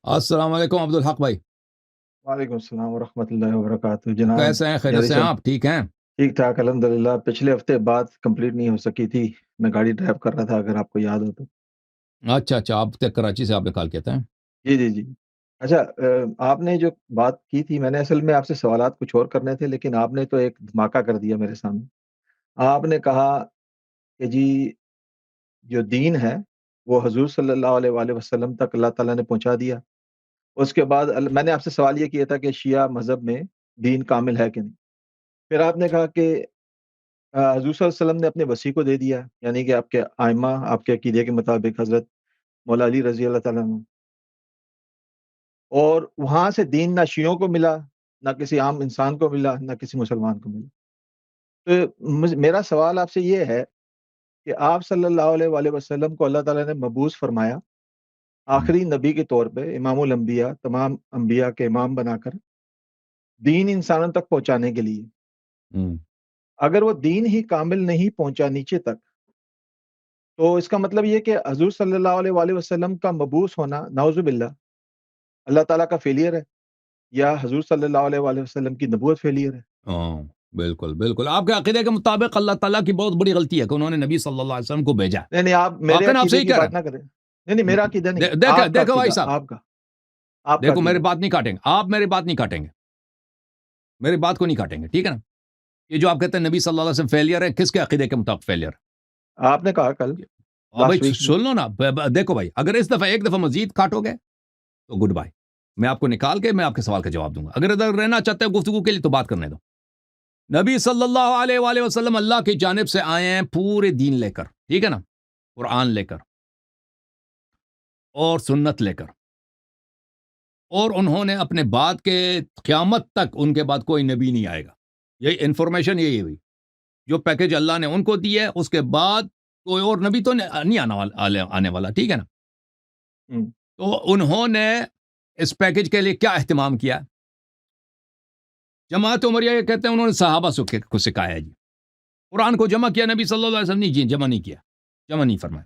السلام علیکم عبدالحق بھائی، وعلیکم السلام ورحمۃ اللہ وبرکاتہ جناب. کیسے ہیں؟ خیریت یاری سے ہیں صاحب آپ؟ ٹھیک ہیں؟ ٹھیک ٹھاک الحمدللہ. پچھلے ہفتے بات کمپلیٹ نہیں ہو سکی تھی. میں گاڑی ڈرائیو کر رہا تھا, اگر آپ کو یاد ہو تو. اچھا اچھا، آپ تک کراچی سے آپ نے کال کیا تھا؟ جی جی جی. اچھا, آپ نے جو بات کی تھی, میں نے اصل میں آپ سے سوالات کچھ اور کرنے تھے, لیکن آپ نے تو ایک دھماکہ کر دیا میرے سامنے. آپ نے کہا کہ جی جو دین ہے وہ حضور صلی اللہ علیہ وآلہ وسلم تک اللہ تعالیٰ نے پہنچا دیا. اس کے بعد میں نے آپ سے سوال یہ کیا تھا کہ شیعہ مذہب میں دین کامل ہے کہ نہیں. پھر آپ نے کہا کہ حضور صلی اللہ علیہ وسلم نے اپنے وصی کو دے دیا, یعنی کہ آپ کے آئمہ, آپ کے عقیدے کے مطابق حضرت مولا علی رضی اللہ تعالیٰ عنہ. اور وہاں سے دین نہ شیعوں کو ملا, نہ کسی عام انسان کو ملا, نہ کسی مسلمان کو ملا. تو میرا سوال آپ سے یہ ہے کہ آپ صلی اللہ علیہ وآلہ وسلم کو اللہ تعالیٰ نے مبعوث فرمایا ہم، آخری نبی کے طور پہ, امام الانبیاء, تمام انبیاء کے امام بنا کر دین انسانوں تک پہنچانے کے لیے. ہم۔ اگر وہ دین ہی کامل نہیں پہنچا نیچے تک, تو اس کا مطلب یہ کہ حضور صلی اللہ علیہ وآلہ وسلم کا مبعوث ہونا نعوذ باللہ اللہ تعالیٰ کا فیلئر ہے, یا حضور صلی اللہ علیہ وآلہ وسلم کی نبوت فیلئر ہے. ہاں، بالکل بالکل، آپ کے عقیدے کے مطابق اللہ تعالیٰ کی بہت بڑی غلطی ہے کہ انہوں نے نبی صلی اللہ علیہ وسلم کو بھیجا. نہیں نہیں, آپ میرے واقعی آپ عقیدے صحیح کی کہہ رہے بات نہ کریں. نہیں نہیں, میرا عقیدہ نہیں, ہیں. دیکھیں آپ کا دیکھو بھائی عقیدہ, صاحب، آپ کا دیکھو میری عقیدہ. بات نہیں کاٹیں گے، آپ میری بات نہیں کاٹیں گے، میری بات کو نہیں کاٹیں گے، ٹھیک ہے نا؟ یہ جو آپ کہتے ہیں نبی صلی اللہ علیہ وسلم فیلئر ہے، کس کے عقیدے کے مطابق فیلئر؟ آپ نے کہا کل, ہاں بھائی لاسٹ ویک میں. سن لو نا، دیکھو بھائی، اگر اس دفعہ ایک دفعہ مزید کاٹو گے تو گڈ بائی. میں آپ کو نکال کے میں آپ کے سوال کا جواب دوں گا. اگر ادھر رہنا چاہتے ہیں گفتگو کے لیے تو بات کرنے دو. نبی صلی اللہ علیہ وآلہ وسلم اللہ کی جانب سے آئے ہیں پورے دین لے کر، ٹھیک ہے نا؟ قرآن لے کر اور سنت لے کر، اور انہوں نے اپنے بعد کے قیامت تک ان کے بعد کوئی نبی نہیں آئے گا. یہی انفارمیشن یہی ہوئی جو پیکج اللہ نے ان کو دی ہے. اس کے بعد کوئی اور نبی تو نہیں آنے والا، ٹھیک ہے نا؟ ہم. تو انہوں نے اس پیکج کے لیے کیا اہتمام کیا؟ جماعت عمریہ یہ کہتے ہیں انہوں نے صحابہ کو سکھایا ہے جی. قرآن کو جمع کیا نبی صلی اللہ علیہ وسلم نے؟ جی جمع نہیں کیا، جمع نہیں فرمایا.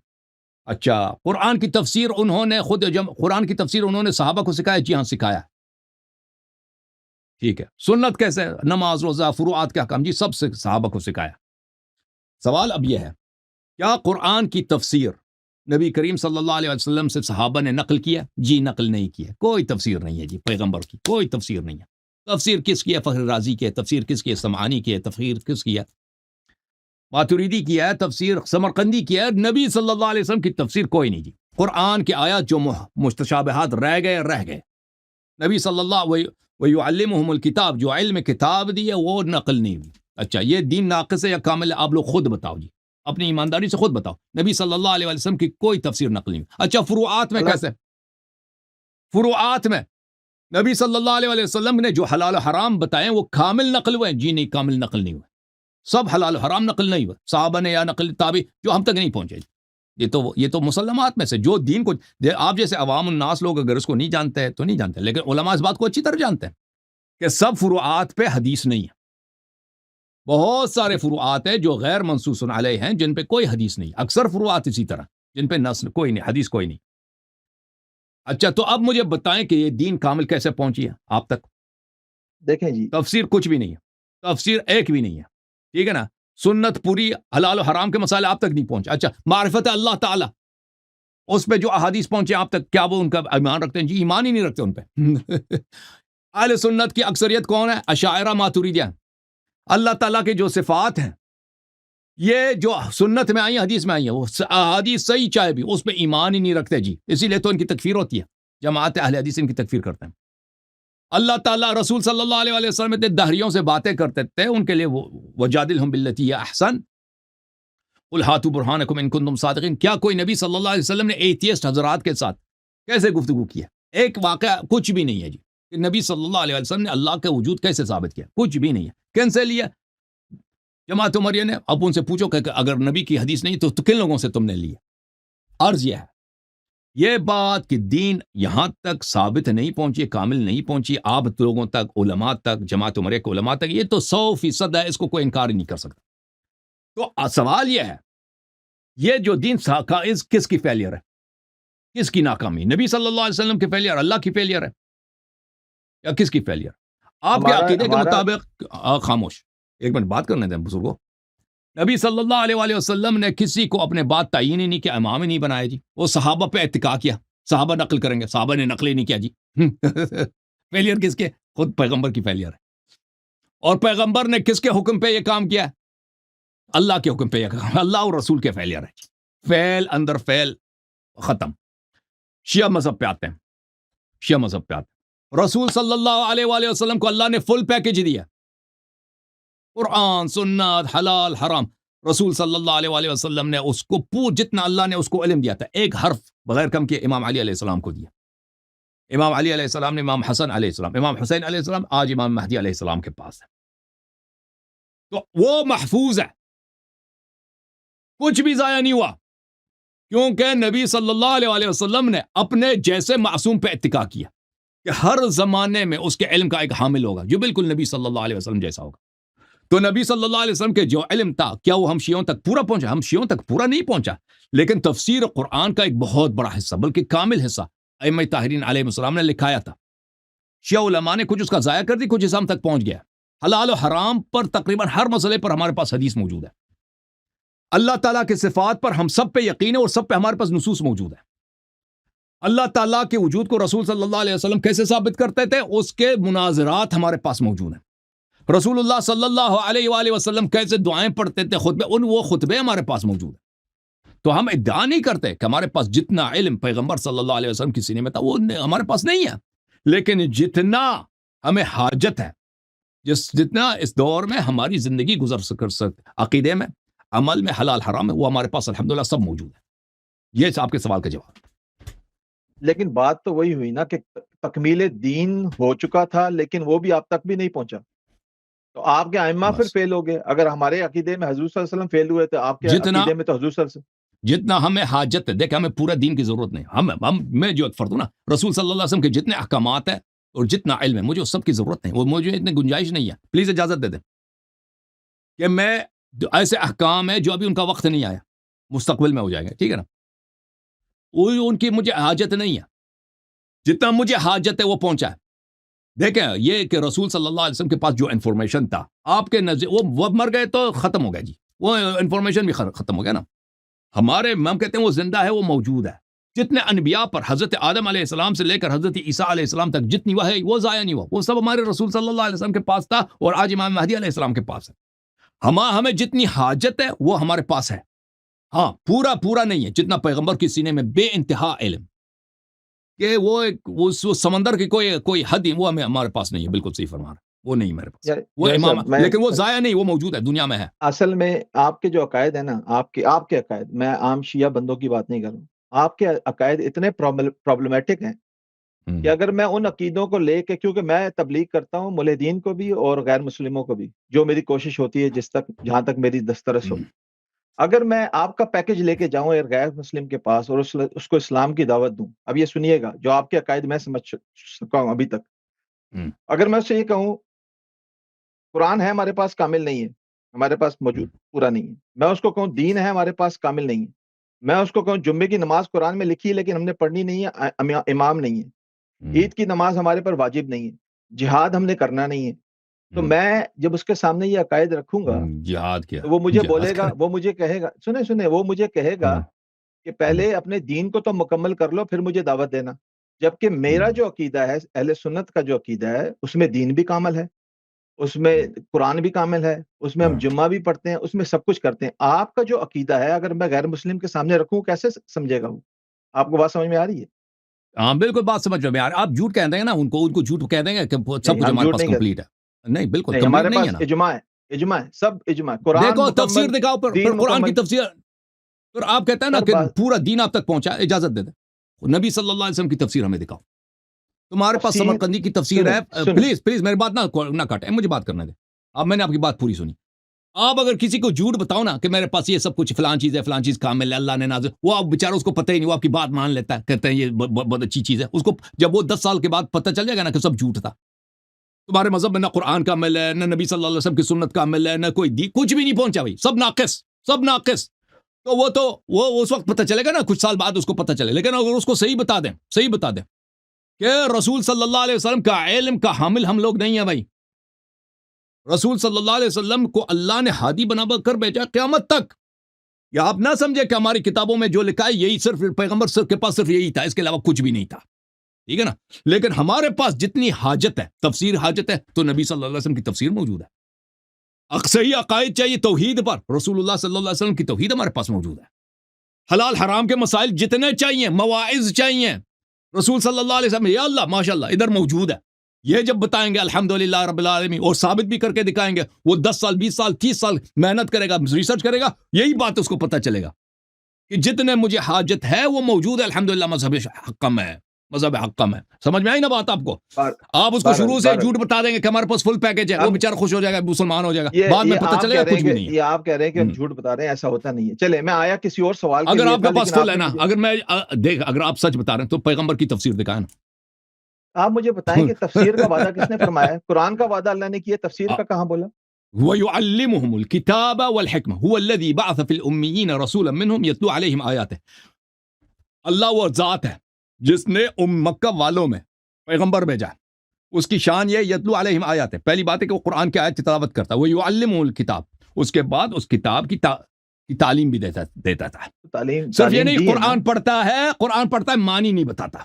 اچھا، قرآن کی تفسیر انہوں نے خود قرآن کی تفسیر انہوں نے صحابہ کو سکھایا؟ جی ہاں سکھایا. ٹھیک ہے، سنت کیسے؟ نماز، روزہ، فروعات کے احکام، جی سب سے صحابہ کو سکھایا. سوال اب یہ ہے، کیا قرآن کی تفسیر نبی کریم صلی اللہ علیہ وسلم سے صحابہ نے نقل کیا؟ جی نقل نہیں کیا، کوئی تفسیر نہیں ہے جی پیغمبر کی، کوئی تفسیر نہیں ہے. تفسیر کس کی ہے؟ فخر رازی کی ہے. تفسیر کس کی ہے؟ سمعانی کی ہے. تفسیر کس کی ہے؟ ماتوریدی کی ہے. تفسیر سمرقندی کی ہے. نبی صلی اللہ علیہ وسلم کی تفسیر کوئی نہیں جی. قرآن کی آیات جو مستشابہات رہ گئے. نبی صلی اللہ وَيُعَلِّمُهُمُ الْكِتاب، جو علم کتاب دی ہے وہ نقل نہیں ہوئی. اچھا، یہ دین ناقص ہے یا کامل ہے؟ آپ لوگ خود بتاؤ جی، اپنی ایمانداری سے خود بتاؤ. نبی صلی اللہ علیہ وسلم کی کوئی تفسیر نقل نہیں ہوئی. اچھا، فروعات میں اللہ. کیسے؟ فروعات میں نبی صلی اللہ علیہ وسلم نے جو حلال و حرام بتائے وہ کامل نقل ہوئے؟ جی نہیں، کامل نقل نہیں ہوئے. سب حلال و حرام نقل نہیں ہوئے. صحابہ نے یا نقل تابعی جو ہم تک نہیں پہنچے. یہ تو مسلمات میں سے جو دین کو آپ جیسے عوام الناس لوگ اگر اس کو نہیں جانتے تو نہیں جانتے، لیکن علماء اس بات کو اچھی طرح جانتے ہیں کہ سب فروعات پہ حدیث نہیں ہے. بہت سارے فروعات ہیں جو غیر منصوص علیہ ہیں، جن پہ کوئی حدیث نہیں. اکثر فروعات اسی طرح جن پہ نص کوئی نہیں، حدیث کوئی نہیں. اچھا، تو اب مجھے بتائیں کہ یہ دین کامل کیسے پہنچی ہے آپ تک؟ دیکھیں جی, تفسیر کچھ بھی نہیں ہے، تفسیر ایک بھی نہیں ہے، ٹھیک ہے نا؟ سنت پوری حلال و حرام کے مسائل آپ تک نہیں پہنچے. اچھا، معرفت اللہ تعالی، اس پہ جو احادیث پہنچے آپ تک، کیا وہ ان کا ایمان رکھتے ہیں؟ جی ایمان ہی نہیں رکھتے ان پہ. اہل سنت کی اکثریت کون ہے؟ اشاعرہ، ماتوریدیہ. اللہ تعالیٰ کے جو صفات ہیں یہ جو سنت میں آئی ہیں، حدیث میں آئی ہیں، وہ احادیث صحیح چاہے بھی اس پہ ایمان ہی نہیں رکھتے جی. اسی لیے تو ان کی تکفیر ہوتی ہے. جماعت اہل حدیث ان کی تکفیر کرتے ہیں. اللہ تعالیٰ رسول صلی اللہ علیہ وسلم دہریوں سے باتیں کرتے تھے، ان کے لیے وجادلہم باللتی ہی احسن قل ہاتوا برہانکم ان کنتم صادقین. کیا کوئی نبی صلی اللہ علیہ وسلم نے ایتھیسٹ حضرات کے ساتھ کیسے گفتگو کی ہے؟ ایک واقعہ کچھ بھی نہیں ہے جی. کہ نبی صلی اللہ علیہ وسلم نے اللہ کا وجود کیسے ثابت کیا؟ کچھ بھی نہیں ہے. کن سے لیا؟ جماعت عمریہ نے. اب ان سے پوچھو کہ اگر نبی کی حدیث نہیں تو کن لوگوں سے تم نے لیا؟ عرض یہ ہے، یہ بات کہ دین یہاں تک ثابت نہیں پہنچی، کامل نہیں پہنچی آپ لوگوں تک، علماء تک، جماعت عمریہ کے علماء تک، یہ تو 100% ہے، اس کو کوئی انکار ہی نہیں کر سکتا. تو سوال یہ ہے، یہ جو دین کس کی فیلئر ہے؟ کس کی ناکامی؟ نبی صلی اللہ علیہ وسلم کے فیلئر، اللہ کی فیلئر ہے، یا کس کی فیلئر؟ آپ کے عقیدے کے مطابق خاموش، ایک منٹ بات کرنے دیں بزرگوں. نبی صلی اللہ علیہ وآلہ وسلم نے کسی کو اپنے بعد تعین ہی نہیں کیا، امام ہی نہیں بنایا جی. وہ صحابہ پہ اتکا کیا، صحابہ نقل کریں گے، صحابہ نے نقل ہی نہیں کیا جی. فیلئر کس کے؟ خود پیغمبر کی فیلئر ہے. اور پیغمبر نے کس کے حکم پہ یہ کام کیا؟ اللہ کے حکم پہ یہ کام، اللہ اور رسول کے فیلئر ہے. فیل اندر فیل ختم. شیعہ مذہب پہ آتے ہیں. شیعہ مذہب پہ آتے ہیں. رسول صلی اللہ علیہ وآلہ وسلم کو اللہ نے فل پیکج دیا، قرآن، سنت، حلال، حرام. رسول صلی اللہ علیہ وآلہ وسلم نے اس کو جتنا اللہ نے اس کو علم دیا تھا، ایک حرف بغیر کم کے امام علی علیہ السلام کو دیا. امام علی علیہ السلام نے امام حسن علیہ السلام، امام حسین علیہ السلام آج امام مہدی علیہ السلام کے پاس ہے. تو وہ محفوظ ہے، کچھ بھی ضائع نہیں ہوا، کیونکہ نبی صلی اللہ علیہ وآلہ وسلم نے اپنے جیسے معصوم پہ اتکا کیا کہ ہر زمانے میں اس کے علم کا ایک حامل ہوگا جو بالکل نبی صلی اللہ علیہ وسلم جیسا ہوگا. تو نبی صلی اللہ علیہ وسلم کے جو علم تھا، کیا وہ ہم شیعوں تک پورا پہنچا؟ ہم شیعوں تک پورا نہیں پہنچا، لیکن تفسیر قرآن کا ایک بہت بڑا حصہ، بلکہ کامل حصہ ائمہ طاہرین علیہ السلام نے لکھایا تھا. شیعہ علماء نے کچھ اس کا ضائع کر دی، کچھ حصہ ہم تک پہنچ گیا. حلال و حرام پر تقریباً ہر مسئلے پر ہمارے پاس حدیث موجود ہے. اللہ تعالیٰ کے صفات پر ہم سب پہ یقین ہے اور سب پہ ہمارے پاس نصوص موجود ہے. اللہ تعالیٰ کے وجود کو رسول صلی اللہ علیہ وسلم کیسے ثابت کرتے تھے، اس کے مناظرات ہمارے پاس موجود ہیں. رسول اللہ صلی اللہ علیہ وآلہ وسلم کیسے دعائیں پڑھتے تھے، خطبے، وہ خطبے ہمارے پاس موجود ہیں. تو ہم ادعا نہیں کرتے کہ ہمارے پاس جتنا علم پیغمبر صلی اللہ علیہ وسلم کی سینے میں تھا وہ ہمارے پاس نہیں ہے، لیکن جتنا ہمیں حاجت ہے، جتنا اس دور میں ہماری زندگی گزر کر سکتے، عقیدے میں، عمل میں، حلال حرام میں، وہ ہمارے پاس الحمدللہ سب موجود ہے. یہ آپ کے سوال کا جواب. لیکن بات تو وہی ہوئی نا کہ تکمیل دین ہو چکا تھا، لیکن وہ بھی آپ تک بھی نہیں پہنچا. تو آپ کے ائمہ پھر فیل ہو گئے. اگر ہمارے عقیدے میں حضور صلی اللہ علیہ وسلم فیل ہوئے تو آپ کے عقیدے میں تو حضور صلی اللہ علیہ وسلم. جتنا ہمیں حاجت ہے، دیکھ ہمیں پورا دین کی ضرورت نہیں. میں جو ایک فرد ہوں نا، رسول صلی اللہ علیہ وسلم کے جتنے احکامات ہیں اور جتنا علم ہے، مجھے اس سب کی ضرورت نہیں. وہ مجھے اتنی گنجائش نہیں ہے. پلیز اجازت دے دیں کہ میں ایسے احکام ہیں جو ابھی ان کا وقت نہیں آیا، مستقبل میں ہو جائے گا، ٹھیک ہے نا، وہ ان کی مجھے حاجت نہیں ہے. جتنا مجھے حاجت ہے وہ پہنچا ہے. دیکھیں یہ کہ رسول صلی اللہ علیہ وسلم کے پاس جو انفارمیشن تھا آپ کے نظر، وہ مر گئے تو ختم ہو گیا جی، وہ انفارمیشن بھی ختم ہو گیا نا. ہمارے ہم کہتے ہیں وہ زندہ ہے، وہ موجود ہے. جتنے انبیاء پر حضرت آدم علیہ السلام سے لے کر حضرت عیسیٰ علیہ السلام تک جتنی وہ ہے، وہ ضائع نہیں ہوا، وہ سب ہمارے رسول صلی اللہ علیہ وسلم کے پاس تھا اور آج امام مہدی علیہ السلام کے پاس ہے. ہمیں جتنی حاجت ہے وہ ہمارے پاس ہے. ہاں پورا نہیں ہے جتنا پیغمبر کی سینے میں بے انتہا علم کہ وہ سمندر کی کوئی حد ہی وہ ہمارے پاس نہیں ہے. بالکل صحیح فرما رہا ہے، وہ نہیں میرے پاس، وہ امام، لیکن وہ ضائع نہیں، وہ موجود ہے، دنیا میں ہے. اصل میں آپ کے جو عقائد ہیں نا، آپ کے عقائد، میں عام شیعہ بندوں کی بات نہیں کر رہا ہوں، آپ کے عقائد اتنے پرابلمٹک ہیں کہ اگر میں ان عقیدوں کو لے کے، کیونکہ میں تبلیغ کرتا ہوں ملحدین کو بھی اور غیر مسلموں کو بھی، جو میری کوشش ہوتی ہے جہاں تک میری دسترس ہو، اگر میں آپ کا پیکج لے کے جاؤں ایک غیر مسلم کے پاس اور اس کو اسلام کی دعوت دوں، اب یہ سنیے گا جو آپ کے عقائد میں سمجھ سکا ہوں ابھی تک. اگر میں اس سے یہ کہوں قرآن ہے ہمارے پاس، کامل نہیں ہے، ہمارے پاس موجود پورا نہیں ہے. میں اس کو کہوں دین ہے ہمارے پاس، کامل نہیں ہے. میں اس کو کہوں جمعے کی نماز قرآن میں لکھی ہے لیکن ہم نے پڑھنی نہیں ہے، امام نہیں ہے. عید کی نماز ہمارے پر واجب نہیں ہے، جہاد ہم نے کرنا نہیں ہے. تو میں جب اس کے سامنے یہ عقائد رکھوں گا، جہاد کیا، تو وہ مجھے بولے گا، وہ مجھے کہے گا، سنیں وہ مجھے کہے گا کہ پہلے اپنے دین کو تو مکمل کر لو پھر مجھے دعوت دینا. جبکہ میرا جو عقیدہ ہے، اہل سنت کا جو عقیدہ ہے، اس میں دین بھی کامل ہے، اس میں قرآن بھی کامل ہے، اس میں ہم جمعہ بھی پڑھتے ہیں، اس میں سب کچھ کرتے ہیں. آپ کا جو عقیدہ ہے اگر میں غیر مسلم کے سامنے رکھوں کیسے سمجھے گا وہ؟ آپ کو بات سمجھ میں آ رہی ہے؟ ہاں بالکل بات سمجھ میں آ رہی ہے. آپ جھوٹ کہہ دیں گے نا، ان کو جھوٹ کہہ دیں گے کہ سب کچھ ہمارے پاس کمپلیٹ ہے. نہیں بالکل ہمارے پاس اجماع ہے، سب اجماع. قرآن دیکھو تفسیر دکھاؤ، پھر قرآن کی تفسیر، پھر آپ کہتے ہیں نا کہ پورا دین آپ تک پہنچا. اجازت دے دیں، نبی صلی اللہ علیہ وسلم کی تفسیر ہمیں دکھاؤ. تمہارے پاس سمرقندی کی تفسیر ہے. پلیز میری بات نہ کاٹیں، مجھے بات کرنے دیں. اب میں نے آپ کی بات پوری سنی. آپ اگر کسی کو جھوٹ بتاؤ نا کہ میرے پاس یہ سب کچھ فلان چیز ہے، فلان چیز کامل ہے، اللہ نے نازل، وہ آپ بیچارہ اس کو پتہ ہی نہیں، وہ آپ کی بات مان لیتا ہے، کہتے ہیں یہ بہت اچھی چیز ہے. اس کو جب وہ 10 سال کے بعد پتہ چل جائے گا نا کہ سب جھوٹ تھا. تمہارے مذہب میں نہ قرآن کامل ہے، نہ نبی صلی اللہ علیہ وسلم کی سنت کامل ہے، نہ کوئی کچھ بھی نہیں پہنچا بھائی، سب ناقص. تو وہ اس وقت پتہ چلے گا نا، کچھ سال بعد اس کو پتہ چلے. لیکن اگر اس کو صحیح بتا دیں کہ رسول صلی اللہ علیہ وسلم کا علم کا حامل ہم لوگ نہیں ہیں بھائی. رسول صلی اللہ علیہ وسلم کو اللہ نے ہادی بنا کر بھیجا قیامت تک. یا آپ نہ سمجھے کہ ہماری کتابوں میں جو لکھا ہے یہی صرف پیغمبر کے پاس صرف یہی تھا، اس کے علاوہ کچھ بھی نہیں تھا. ٹھیک ہے نا. لیکن ہمارے پاس جتنی حاجت ہے، تفسیر حاجت ہے، تو نبی صلی اللہ علیہ وسلم کی تفسیر موجود ہے. صحیح عقائد چاہیے توحید پر، رسول اللہ صلی اللہ علیہ وسلم کی توحید ہمارے پاس موجود ہے. حلال حرام کے مسائل جتنے چاہیے، مواعظ چاہیے، رسول صلی اللہ علیہ وسلم یا اللہ ماشاء اللہ ادھر موجود ہے. یہ جب بتائیں گے الحمدللہ رب العالمین اور ثابت بھی کر کے دکھائیں گے، وہ 10 سال 20 سال 30 سال محنت کرے گا، ریسرچ کرے گا، یہی بات اس کو پتہ چلے گا کہ جتنے مجھے حاجت ہے وہ موجود ہے. الحمدللہ مذہب حکم ہے، مذہب حکم ہے. سمجھ میں آئی نا بات آپ کو؟ آپ اس کو شروع سے جھوٹ بتا دیں گے کہ ہمارے پاس فل پیکج ہے، وہ بیچارہ خوش ہو جائے گا، مسلمان ہو جائے گا، بعد میں پتہ چلے گا کچھ بھی نہیں ہے. یہ آپ کہہ رہے ہیں کہ ہم جھوٹ بتا رہے ہیں، ایسا ہوتا نہیں ہے. چلے میں آیا کسی اور سوال کے اگر لیے آپ کے پاس فل ہے نا، اگر میں دیکھ اگر آپ سچ بتا رہے ہیں تو پیغمبر کی تفسیر دکھائیں نا. آپ مجھے بتائیں کہ تفسیر کا وعدہ کس نے فرمایا ہے؟ قرآن کا وعدہ اللہ نے کیا، تفسیر کا کہاں بولا؟ وَيُعَلِّمُهُمُ الْكِتَابَ وَالْحِكْمَةَ هُوَ الَّذِي بَعَثَ فِي الْأُمِّيِّينَ رَسُولًا مِّنْهُمْ يَتْلُو عَلَيْهِمْ آيَاتِهِ. اللہ وہ ذات ہے جس نے مکہ والوں میں پیغمبر بھیجا. اس کی شان یہ یتلو علیہم آیات ہے. پہلی بات ہے کہ وہ قرآن کی آیت کی تلاوت کرتا ہے. وہ یعلمہ الکتاب، اس کے بعد اس کتاب کی تعلیم بھی دیتا تھا. صرف یہ نہیں قرآن پڑھتا ہے معنی نہیں بتاتا.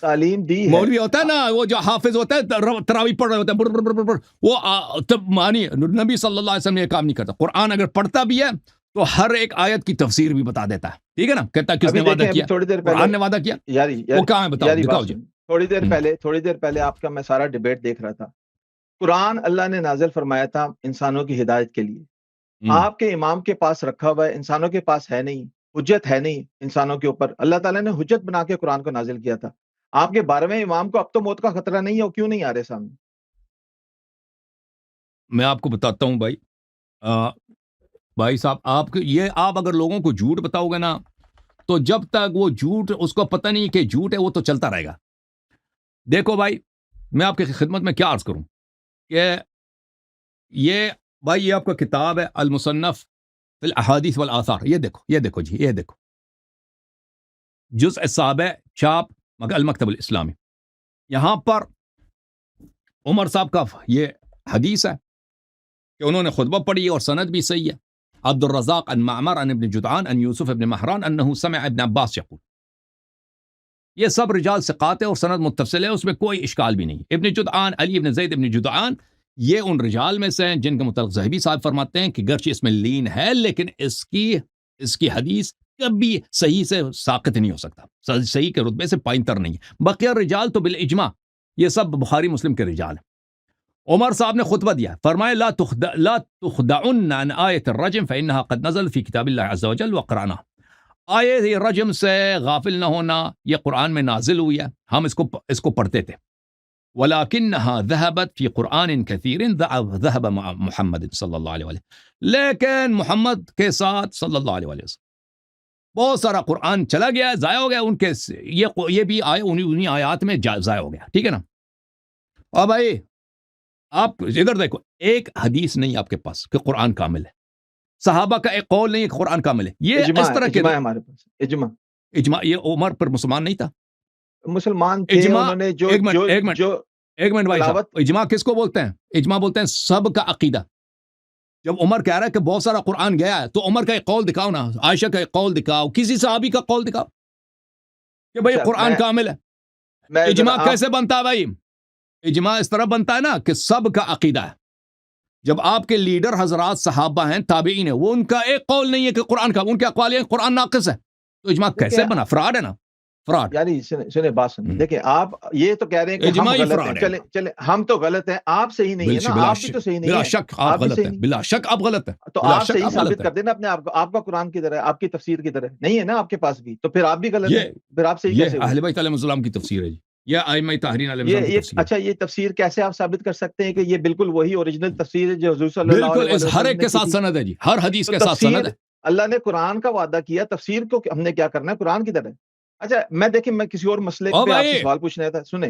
تعلیم دی ہے. مولوی ہوتا ہے نا، وہ جو حافظ ہوتا ہے تراویح پڑھ رہے ہوتے ہیں، وہ تب معنی. نبی صلی اللہ علیہ وسلم یہ کام نہیں کرتا. قرآن اگر پڑھتا بھی ہے تو ہر ایک آیت کی تفسیر بھی بتا دیتا ہے. ٹھیک ہے نا. کہتا ہے کس نے وعدہ کیا؟ تھوڑی دیر قرآن نے وعدہ کیا. وہ کہاں ہے بتاؤ جی. تھوڑی دیر پہلے آپ کا میں سارا ڈیبیٹ دیکھ رہا تھا. قرآن اللہ نے نازل فرمایا تھا انسانوں کی ہدایت کے لیے. آپ کے امام کے پاس رکھا ہوا ہے، انسانوں کے پاس ہے نہیں، حجت ہے نہیں انسانوں کے اوپر. اللہ تعالیٰ نے حجت بنا کے قرآن کو نازل کیا تھا. آپ کے 12ویں امام کو اب تو موت کا خطرہ نہیں ہے، وہ کیوں نہیں آ رہے سامنے؟ میں آپ کو بتاتا ہوں بھائی صاحب، آپ اگر لوگوں کو جھوٹ بتاؤ گے نا، تو جب تک وہ جھوٹ اس کو پتہ نہیں کہ جھوٹ ہے، وہ تو چلتا رہے گا. دیکھو بھائی، میں آپ کی خدمت میں کیا عرض کروں کہ یہ آپ کا کتاب ہے المصنف فی الاحادیث والآثار. یہ دیکھو جی، یہ دیکھو جزء السابع، چھاپ المکتب الاسلامی. یہاں پر عمر صاحب کا یہ حدیث ہے کہ انہوں نے خطبہ پڑھی اور سند بھی صحیح ہے. عبد الرزاق عن معمر عن ابن جدعان عن یوسف ابن مہران انه سمع ابن عباس یقول. یہ سب رجال ثقات ہے اور سند متصل ہے، اس میں کوئی اشکال بھی نہیں. ابن جدعان علی ابن زید ابن جدعان یہ ان رجال میں سے ہیں جن کے متعلق ذہبی صاحب فرماتے ہیں کہ گرچہ اس میں لین ہے، لیکن اس کی حدیث کبھی صحیح سے ساقط نہیں ہو سکتا، صحیح کے رتبے سے پائنتر نہیں ہے. بقیہ رجال تو بالاجماع یہ سب بخاری مسلم کے رجال ہیں. عمر صاحب نے خطبہ دیا، فرمایا لا تخدعن عن آیت الرجم فإنها قد نزل في كتاب الله عز وجل وقرأنا. آیت رجم سے غافل نہ ہونا، یہ قرآن میں نازل ہوئی ہے، ہم اس کو پڑھتے تھے. وَلَكِنَّهَا ذَهَبَتْ فِي قُرْآنٍ كَثِيرٍ ذَهَبَ مع محمد صلی اللہ علیہ وسلم. لیکن محمد کے ساتھ صلی اللہ علیہ وسلم بہت سارا قرآن چلا گیا، ضائع ہو گیا. ان کے یہ بھی انہی آیات میں ضائع ہو گیا. ٹھیک ہے نا. اور بھائی آپ ادھر دیکھو، ایک حدیث نہیں آپ کے پاس کہ قرآن کامل ہے. صحابہ کا ایک قول نہیں ہے کہ قرآن کامل ہے. یہ اس طرح کے ہمارے پاس اجماع. یہ عمر پر مسلمان نہیں تھا، مسلمان تھے. انہوں نے ایک منٹ بھائی صاحب، اجماع کس کو بولتے ہیں؟ اجماع بولتے ہیں سب کا عقیدہ. جب عمر کہہ رہا ہے کہ بہت سارا قرآن گیا ہے، تو عمر کا ایک قول دکھاؤ نا، عائشہ کا ایک قول دکھاؤ، کسی صحابی کا قول دکھاؤ کہ بھائی قرآن کامل ہے. اجماع کیسے بنتا ہے بھائی؟ اجماع اس طرح بنتا ہے نا کہ سب کا عقیدہ ہے. جب آپ کے لیڈر حضرات صحابہ ہیں، تابعین ہیں، وہ ان کا ایک قول نہیں ہے کہ قرآن کا، ان کے اقوال ہیں قرآن ناقص ہے، تو اجماع کیسے بنا؟ فراڈ ہے نا، فراڈ. یعنی سنیں بات سنیں، دیکھیں آپ یہ تو کہہ رہے ہیں کہ ہم غلط ہیں. چلے ہم تو غلط ہیں، آپ صحیح نہیں ہے نا، آپ بھی تو صحیح نہیں ہے. بلا شک آپ غلط ہیں، بلا شک آپ غلط ہیں. تو آپ صحیح ثابت کر دینا اپنے آپ کو. آپ کا قرآن کی طرح، آپ کی تفسیر کی طرح نہیں ہے نا آپ کے پاس بھی، تو پھر آپ بھی غلط ہیں. پھر آپ صحیح کیسے؟ یہ اہل بیت علیہ السلام کی تفسیر ہے جی، یہ ائمہ طاہرین علیہ السلام کی تفسیر. اچھا، یہ تفسیر کیسے آپ ثابت کر سکتے ہیں کہ یہ بالکل وہی اوریجنل تفسیر ہے جو حضور صلی اللہ علیہ وسلم؟ بالکل ہر ایک کے ساتھ سند ہے جی، ہر حدیث کے ساتھ سند ہے. اللہ نے قرآن کا وعدہ کیا، تفسیر کو ہم نے کیا کرنا ہے؟ قرآن کی طرح. اچھا میں دیکھیں، میں کسی اور مسئلے پہ آپ سے سوال پوچھنا تھا. سنیں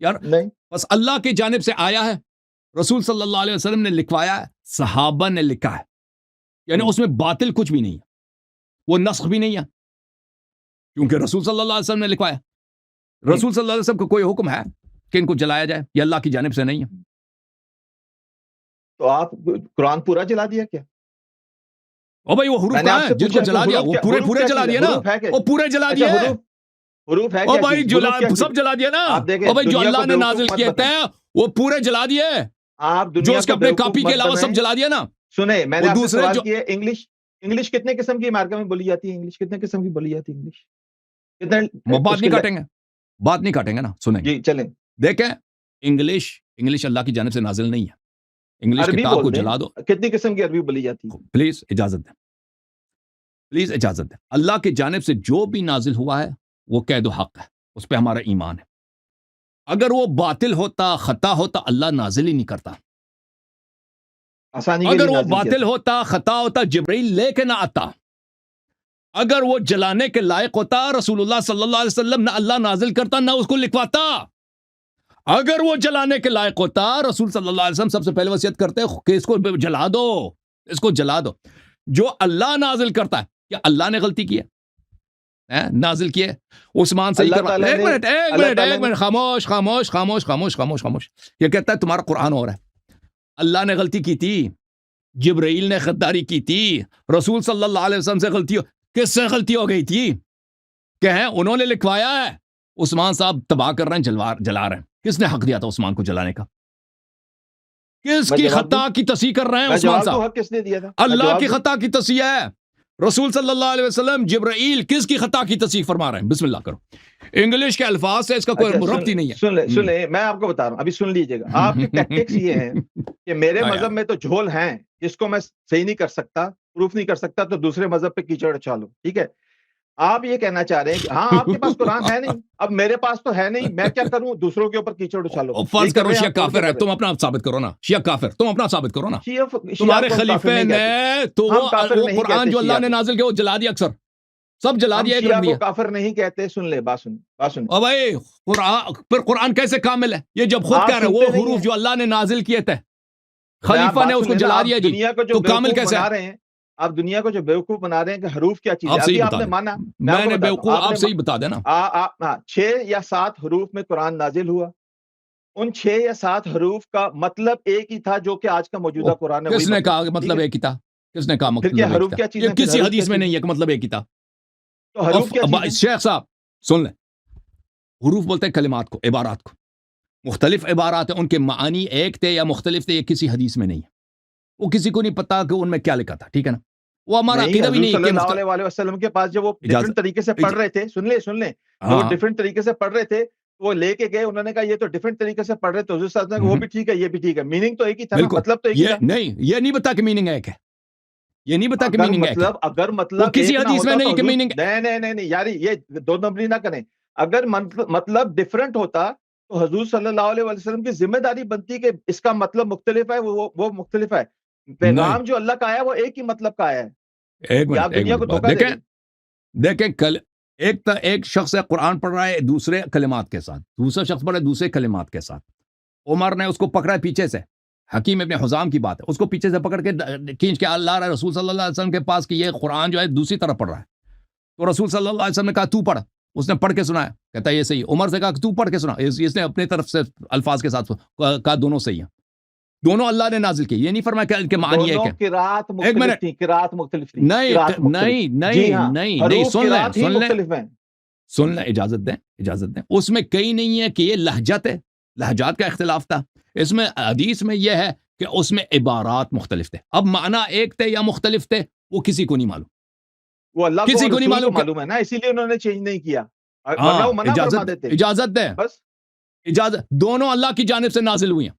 یار نہیں بس اللہ کی جانب سے آیا ہے، رسول صلی اللہ علیہ وسلم نے لکھوایا ہے، صحابہ نے لکھا ہے، یعنی اس میں باطل کچھ بھی نہیں ہے، وہ نسخ بھی نہیں ہے، کیونکہ رسول صلی اللہ علیہ وسلم نے لکھوایا۔ رسول صلی اللہ علیہ وسلم کا کوئی حکم ہے کہ ان کو جلایا جائے؟ یہ اللہ کی جانب سے نہیں ہے۔ تو آپ قرآن پورا جلا دیا کیا؟ او بھائی وہ حروف میں نے کہاں آپ ہیں سے جن کو پوچھا جلا کہ دیا؟ حروف وہ کیا- پورے حروف پورے کیا جلا چیز ہے؟ دیے نا، حروف ہے کیا؟ وہ پورے جلا اچھا، دیے۔ حروف ہے او کیا بھائی چیز؟ جلا حروف کیا سب چیز؟ جلا دیا نا۔ آپ دیکھیں او بھائی جو دنیا اللہ کو نے بیوقوف نازل مت کیے بنائیں۔ ہیں وہ پورے جلا دیے، آپ جو دنیا اس کے کو اپنے بیوقوف کاپی کے مت علاوہ سب بنائیں۔ جلا دیا نا۔ سنیں میں وہ نے آپ سے دوسرے سوال جو- کیا ہے، انگلش کتنے قسم کی امریکہ میں بولی جاتی ہے؟ انگلش کتنے قسم کی بولی جاتی ہے؟ انگلش وہ بات اس نہیں کے کاٹیں گے، بات نہیں کاٹیں گے نا، سنیں گے۔ جی چلیں، دیکھیں انگلش اللہ کی جانب سے نازل نہیں ہے، انگلش عربی کتاب کو بول دیں، جلا دو۔ کتنی قسم کی عربی بولی جاتی ہے؟ پلیز اجازت دیں، پلیز اجازت دیں۔ اللہ کی جانب سے جو بھی نازل ہوا ہے وہ قید و حق ہے، اس پہ ہمارا ایمان ہے۔ اگر وہ باطل ہوتا، خطا ہوتا، اللہ نازل ہی نہیں کرتا۔ آسانی کے اگر لیے وہ نازل کیا باطل تھا۔ ہوتا، خطا ہوتا، جبرائیل لے کے نہ آتا۔ اگر وہ جلانے کے لائق ہوتا، رسول اللہ صلی اللہ علیہ وسلم نہ اللہ نازل کرتا نہ اس کو لکھواتا۔ اگر وہ جلانے کے لائق ہوتا، رسول صلی اللہ علیہ وسلم سب سے پہلے وصیت کرتے کہ اس کو جلا دو، اس کو جلا دو۔ جو اللہ نازل کرتا ہے، کیا اللہ نے غلطی کی ہے؟ نازل کیے عثمان سے ہی اللہ کروا۔ تعالیٰ ایک نے- منٹ ایک اللہ منٹ تعالیٰ ایک منٹ، خاموش خاموش خاموش خاموش خاموش خاموش۔ یہ کہتا ہے تمہارا قرآن ہو رہا ہے۔ اللہ نے غلطی کی تھی، جبرائیل نے غداری کی تھی، رسول صلی اللہ علیہ وسلم سے غلطی کس سے غلطی ہو گئی تھی؟ کہ ہیں انہوں نے لکھوایا ہے، عثمان صاحب تباہ کر رہے ہیں، جلا رہے ہیں۔ کس نے حق دیا تھا عثمان کو جلانے کا؟ کس میں کی جواب خطا کی تصحیح کر رہے ہیں میں عثمان جواب صاحب؟ تو حق کس نے دیا تھا؟ میں اللہ جواب کی دوں؟ خطا کی تصحیح ہے، رسول صلی اللہ علیہ وسلم، جبرائیل کس کی خطا کی تصحیح فرما رہے ہیں؟ بسم اللہ کرو۔ انگلش کے الفاظ سے اس کا کوئی اچھا، ربط ہی نہیں ہے۔ سن لیں، میں آپ کو بتا رہا ہوں، ابھی سن لیجئے گا۔ آپ کی ٹیکٹکس یہ ہیں کہ میرے مذہب میں تو جھول ہیں جس کو میں صحیح نہیں کر سکتا، پروف نہیں کر سکتا، تو دوسرے مذہب پہ کیچڑ اچھالو، ٹھیک ہے؟ آپ یہ کہنا چاہ رہے ہیں کہ ہاں آپ کے پاس قرآن ہے نہیں، اب میرے پاس تو ہے نہیں، میں کیا کروں؟ دوسروں کے اوپر کیچڑ اچھالو۔ فرض کرو شیعہ کافر ہے، تم اپنا ثابت کرو نا۔ شیعہ کافر، تم اپنا ثابت کرو نا۔ تمہارے خلیفے نے تو وہ قرآن جو اللہ نے نازل کیا وہ جلا دیا، اکثر سب جلا دیا، ایک رکھ دیا۔ کافر نہیں کہتے، سن لے بات سن۔ او بھائی پھر قرآن کیسے کامل ہے؟ یہ جب خود کہہ رہے وہ حروف جو اللہ نے نازل کیے تھے، خلیفہ نے اس کو جلا دیا جی، تو کامل کیسے ہے؟ آپ دنیا کو جو بیوقوف بنا رہے ہیں کہ حروف کیا چیز ہے، آپ صحیح آپ بتا نے دیں، مانا، میں نے بیوقوف، آپ صحیح بتا دینا۔ 6 یا 7 حروف میں قرآن نازل ہوا، ان 6 یا 7 حروف کا مطلب ایک ہی تھا جو کہ آج کا موجودہ قرآن ہے۔ کس نے کہا کہ مطلب ایک ہی تھا؟ کس نے کہا مطلب حروف کیا چیز ہے؟ کسی حدیث میں نہیں ہے کہ مطلب ایک ہی تھا۔ تو حروف کیا چیز ہے؟ شیخ صاحب سن لیں، حروف بولتے ہیں کلمات کو، عبارات کو۔ مختلف عبارات ہیں، ان کے معنی ایک تھے یا مختلف تھے، یہ کسی حدیث میں نہیں ہے۔ وہ کسی کو نہیں پتا کہ ان میں کیا لکھا تھا، ٹھیک ہے نا؟ وہ ہمارا عقیدہ بھی نہیں صلی اللہ علیہ وسلم کے پاس جب وہ ڈیفرنٹ طریقے سے پڑھ رہے تھے، سن لیں، وہ ڈیفرنٹ طریقے سے پڑھ رہے تھے، وہ لے کے گئے، انہوں نے کہا یہ تو ڈیفرنٹ طریقے سے پڑھ رہے تھے، حضور صلی اللہ علیہ وسلم وہ بھی ٹھیک ہے، یہ بھی ٹھیک ہے، میننگ تو ایک ہی تھا، مطلب تو ایک ہی تھا۔ نہیں، یہ نہیں بتا کہ میننگ ایک ہے، یہ نہیں بتا کہ میننگ ایک ہے۔ اگر مطلب کسی حدیث میں نہیں کہ میننگ، نہیں یاری، یہ دو نمبری نہ کریں۔ اگر مطلب ڈیفرنٹ ہوتا تو حضور صلی اللہ علیہ وسلم کی ذمہ داری بنتی کہ اس کا مطلب مختلف ہے، وہ مختلف ہے۔ پیغام جو اللہ کا آیا وہ ایک ہی مطلب کا آیا ہے۔ دیکھیں ایک شخص قرآن پڑھ رہا ہے دوسرے کلمات کے ساتھ، دوسرا شخص پڑھ رہا ہے دوسرے کلمات کے ساتھ۔ عمر نے اس کو پکڑا پیچھے سے، حکیم ابن حزام کی بات ہے، اس کو پیچھے سے پکڑ کے کھینچ کے اللہ رہا ہے رسول صلی اللہ علیہ وسلم کے پاس کہ یہ قرآن جو ہے دوسری طرف پڑھ رہا ہے۔ تو رسول صلی اللہ علیہ وسلم نے کہا تو پڑھ، اس نے پڑھ کے سنایا، کہتا ہے یہ صحیح۔ عمر سے کہا کہ تو پڑھ کے سنا، اس نے اپنے طرف سے الفاز کے ساتھ کہا دونوں صحیح ہیں، دونوں اللہ نے نازل کی، یہ نہیں فرمایا کہ معنی ایک ہے۔ ایک منٹ، قرات مختلف تھی، نہیں، سن لیں، اجازت دیں۔ اس میں کہیں نہیں ہے کہ یہ لہجت ہے، لہجات کا اختلاف تھا۔ اس میں حدیث میں یہ ہے کہ اس میں عبارات مختلف تھے، اب معنی ایک تھے یا مختلف تھے وہ کسی کو نہیں معلوم، وہ اللہ کسی کو نہیں معلوم ہے نا، اسی لیے انہوں نے چینج نہیں کیا۔ اجازت دیں، بس اجازت، دونوں اللہ کی جانب سے نازل ہوئی ہیں،